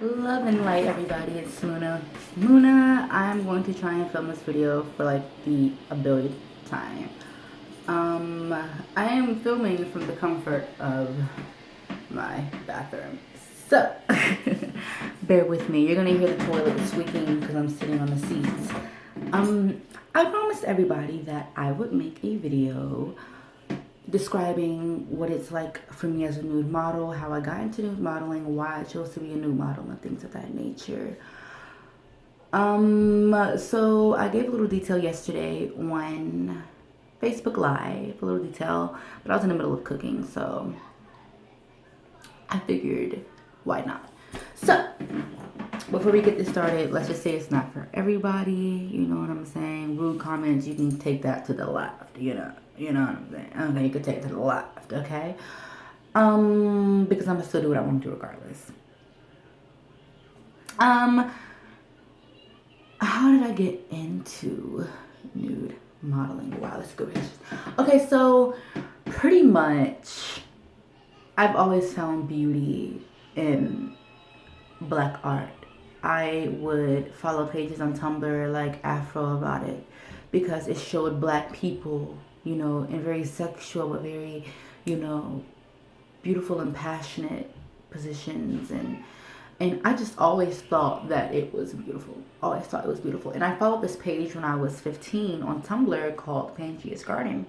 Love and light, everybody. It's Muna. Muna, I'm going to try and film this video for like the ability time. I am filming from the comfort of my bathroom. So, bear with me. You're gonna hear the toilet squeaking because I'm sitting on the seats. I promised everybody that I would make a video describing what it's like for me as a nude model, how I got into nude modeling, why I chose to be a nude model, and things of that nature. So I gave a little detail yesterday on Facebook Live, a little detail, but I was in the middle of cooking, so I figured, why not? So, before we get this started, let's just say it's not for everybody, you know what I'm saying? Rude comments, you can take that to the left, you know what I'm saying? Okay, you can take it to the left, okay? Because I'm gonna still do what I want to do regardless. How did I get into nude modeling? Wow, that's a good question. Okay, so pretty much I've always found beauty in black art. I would follow pages on Tumblr like Afro Erotic because it showed black people, you know, in very sexual but very, you know, beautiful and passionate positions, and I just always thought that it was beautiful. Always thought it was beautiful. And I followed this page when I was 15 on Tumblr called Pangea's Garden.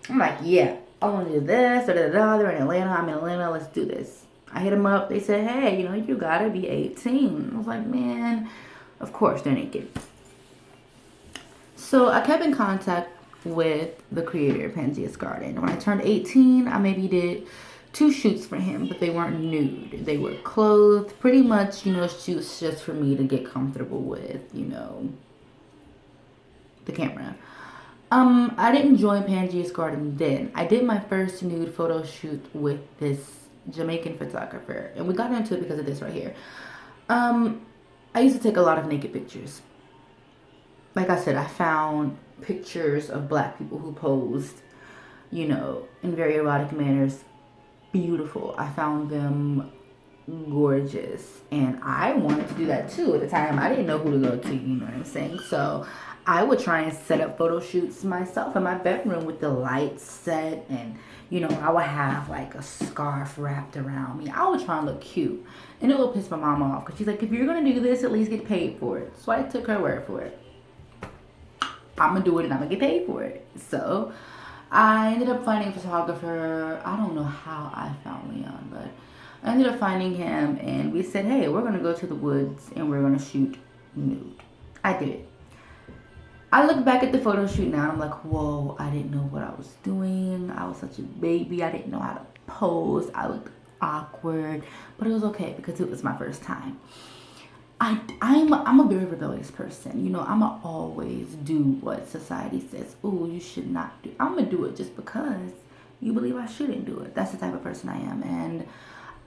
I'm like, yeah, I want to do this, they're in Atlanta, I'm in Atlanta, let's do this. I hit them up, they said, hey, you know, you gotta be 18. I was like, man, of course they're naked. So I kept in contact with the creator of Pangea's Garden. When I turned 18, I maybe did 2 shoots for him, but they weren't nude. They were clothed, pretty much, you know, shoots just for me to get comfortable with, you know, the camera. I didn't join Pangea's Garden then. I did my first nude photo shoot with this Jamaican photographer, and we got into it because of this right here. I used to take a lot of naked pictures. Like I said, I found pictures of black people who posed, you know, in very erotic manners, beautiful. I found them gorgeous, and I wanted to do that too. At the time, I didn't know who to go to, you know what I'm saying? So I would try and set up photo shoots myself in my bedroom with the lights set, and you know, I would have like a scarf wrapped around me. I would try and look cute, and it would piss my mom off because she's like, if you're gonna do this, at least get paid for it. So I took her word for it. I'm gonna do it and I'm gonna get paid for it. So I ended up finding a photographer. I don't know how I found Leon, but I ended up finding him, and we said, hey, we're gonna go to the woods and we're gonna shoot nude. I did it. I look back at the photo shoot now and I'm like, whoa, I didn't know what I was doing. I was such a baby. I didn't know how to pose. I looked awkward, but it was okay because it was my first time. I'm a very rebellious person. You know, I'ma always do what society says. Oh, you should not do. I'm gonna do it just because you believe I shouldn't do it. That's the type of person I am. And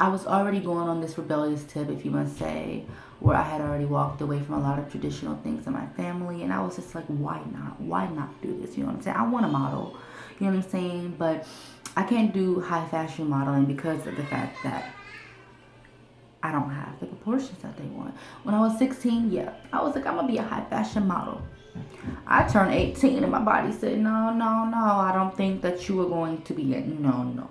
I was already going on this rebellious tip, if you must say, where I had already walked away from a lot of traditional things in my family, and I was just like, why not? Why not do this? You know what I'm saying? I want to model. You know what I'm saying? But I can't do high fashion modeling because of the fact that I don't have the proportions that they want. When I was 16, yeah, I was like, I'm gonna be a high fashion model. I turned 18 and my body said, no, I don't think that you are going to be it. No.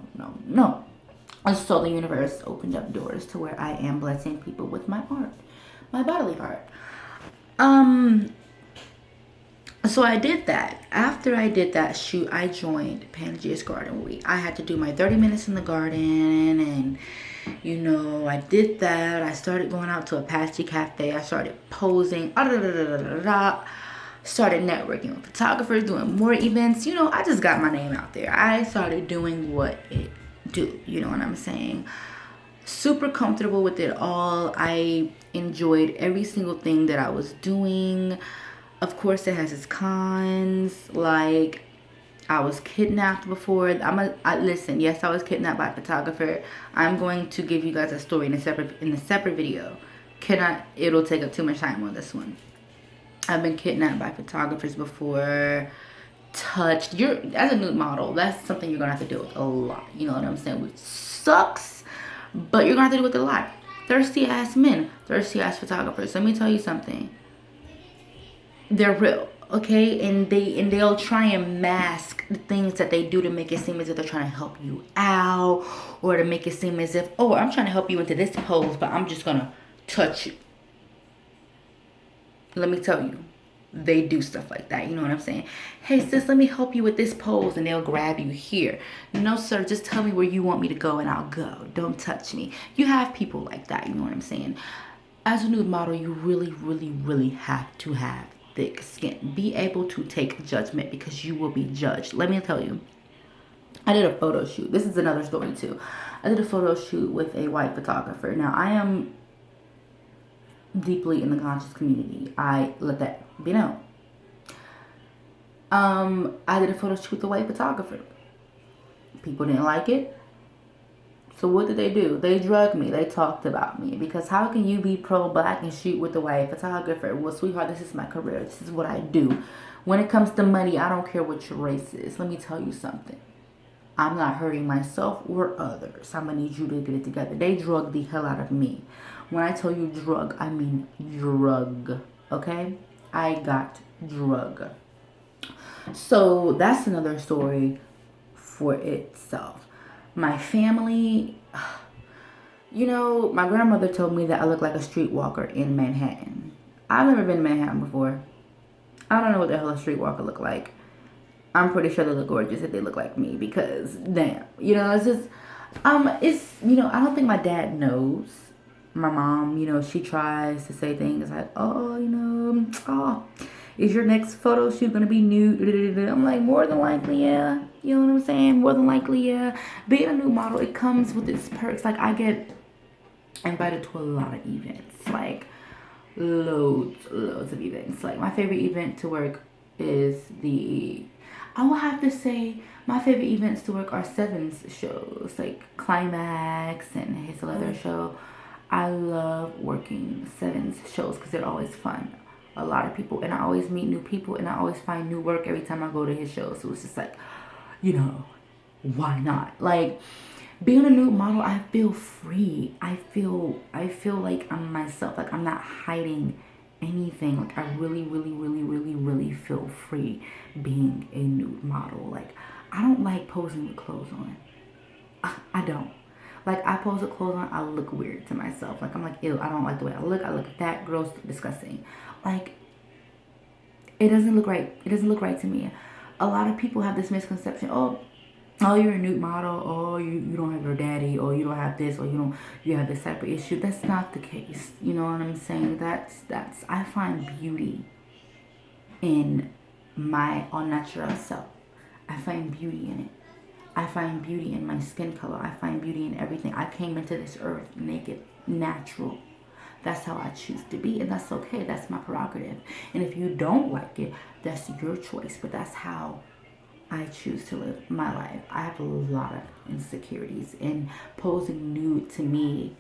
And so the universe opened up doors to where I am blessing people with my art, my bodily art. So I did that. After I did that shoot, I joined Pangea's Garden Week. I had to do my 30 minutes in the garden, and you know, I did that. I started going out to Apache Cafe. I started posing. Started networking with photographers, doing more events. You know, I just got my name out there. I started doing what it do. You know what I'm saying? Super comfortable with it all. I enjoyed every single thing that I was doing. Of course, it has its cons. Like, I was kidnapped before. Listen. Yes, I was kidnapped by a photographer. I'm going to give you guys a story in a separate video. It'll take up too much time on this one. I've been kidnapped by photographers before. Touched. As a nude model, that's something you're gonna have to deal with a lot. You know what I'm saying? Which sucks, but you're gonna have to deal with it a lot. Thirsty ass men, thirsty ass photographers. Let me tell you something. They're real, okay? And they'll try and mask the things that they do to make it seem as if they're trying to help you out, or to make it seem as if, oh, I'm trying to help you into this pose, but I'm just gonna touch you. Let me tell you, they do stuff like that. You know what I'm saying? Hey sis, let me help you with this pose, and they'll grab you here. No sir, just tell me where you want me to go and I'll go. Don't touch me. You have people like that. You know what I'm saying? As a nude model, you really, really, really have to have thick skin. Be able to take judgment, because you will be judged. Let me tell you, I did a photo shoot. This is another story too. I did a photo shoot with a white photographer. Now, I am deeply in the conscious community. I let that be known. I did a photo shoot with a white photographer. People didn't like it. So what did they do? They drugged me. They talked about me. Because how can you be pro-black and shoot with a white photographer? Well, sweetheart, this is my career. This is what I do. When it comes to money, I don't care what your race is. Let me tell you something. I'm not hurting myself or others. I'm going to need you to get it together. They drug the hell out of me. When I tell you drug, I mean drug. Okay? I got drug. So that's another story for itself. My family, you know, my grandmother told me that I look like a streetwalker in Manhattan. I've never been to Manhattan before. I don't know what the hell a streetwalker look like. I'm pretty sure they look gorgeous if they look like me, because damn, you know, it's just, it's, you know, I don't think my dad knows. My mom, you know, she tries to say things like, oh, you know, oh, is your next photo shoot gonna be nude? I'm like, more than likely, yeah. You know what I'm saying? More than likely, yeah. Being a nude model, it comes with its perks. Like, I get invited to a lot of events, like loads of events. Like, my favorite event to work is I will have to say, my favorite events to work are Sevens shows, like Climax and his other show. I love working Sevens shows because they're always fun. A lot of people, and I always meet new people, and I always find new work every time I go to his shows. So it's just like, you know, why not? Like, being a nude model, I feel free. I feel like I'm myself. Like, I'm not hiding anything. Like, I really, really, really, really, really feel free being a nude model. Like, I don't like posing with clothes on. I don't. Like, I pose with clothes on, I look weird to myself. Like, I'm like, ew, I don't like the way I look fat, gross, disgusting. Like, it doesn't look right. It doesn't look right to me. A lot of people have this misconception, oh, you're a nude model, oh, you don't have your daddy, or you don't have this, or you have this type of issue. That's not the case. You know what I'm saying? That's I find beauty in my all natural self. I find beauty in it. I find beauty in my skin color. I find beauty in everything. I came into this earth naked, natural. That's how I choose to be, and that's okay. That's my prerogative. And if you don't like it, that's your choice. But that's how I choose to live my life. I have a lot of insecurities, and posing nude, to me,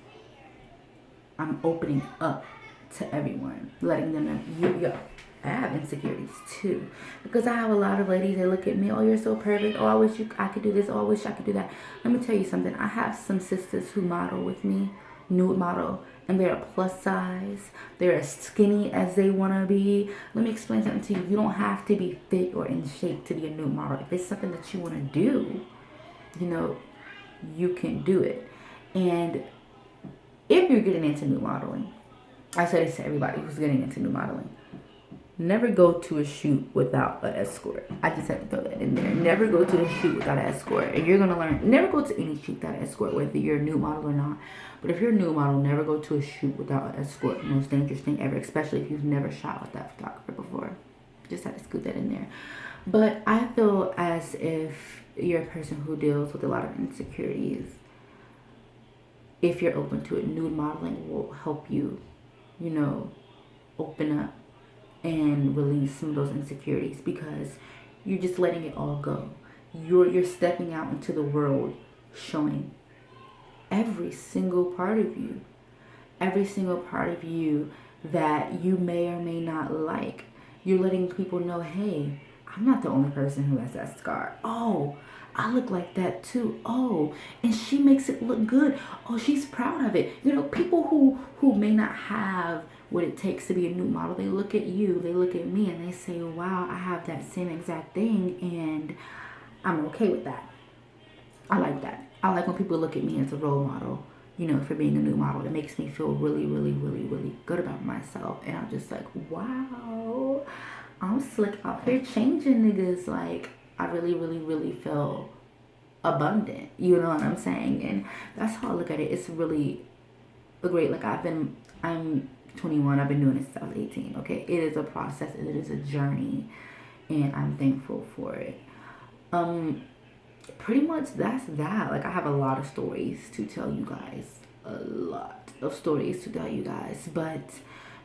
I'm opening up to everyone, letting them know, I have insecurities too, because I have a lot of ladies that look at me, oh, you're so perfect, oh, I wish I could do this, oh, I wish I could do that. Let me tell you something. I have some sisters who model with me, nude model, and they're plus size. They're as skinny as they want to be. Let me explain something to you. You don't have to be fit or in shape to be a nude model. If it's something that you want to do, you know, you can do it. And if you're getting into nude modeling, I say this to everybody who's getting into nude modeling, never go to a shoot without an escort. I just have to throw that in there. Never go to a shoot without an escort. And you're going to learn. Never go to any shoot without an escort, whether you're a nude model or not. But if you're a nude model, never go to a shoot without an escort. Most dangerous thing ever, especially if you've never shot with that photographer before. Just had to scoot that in there. But I feel as if you're a person who deals with a lot of insecurities. If you're open to it, nude modeling will help you, you know, open up and release some of those insecurities, because you're just letting it all go. You're stepping out into the world, showing every single part of you that you may or may not like. You're letting people know, hey, I'm not the only person who has that scar. Oh, I look like that too. Oh, and she makes it look good. Oh, she's proud of it. You know, people who may not have what it takes to be a nude model, they look at you, they look at me, and they say, wow, I have that same exact thing, and I'm okay with that. I like that. I like when people look at me as a role model, you know, for being a new model. It makes me feel really, really, really, really good about myself. And I'm just like, wow, I'm slick out here changing niggas. Like, I really, really, really feel abundant. You know what I'm saying? And that's how I look at it. It's really a great, like, I'm 21. I've been doing this since I was 18. Okay. It is a process, it is a journey. And I'm thankful for it. Um, Pretty much that's that. Like, I have a lot of stories to tell you guys. A lot of stories to tell you guys. But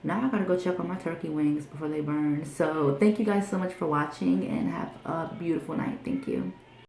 now I gotta go check on my turkey wings before they burn. So thank you guys so much for watching and have a beautiful night. Thank you.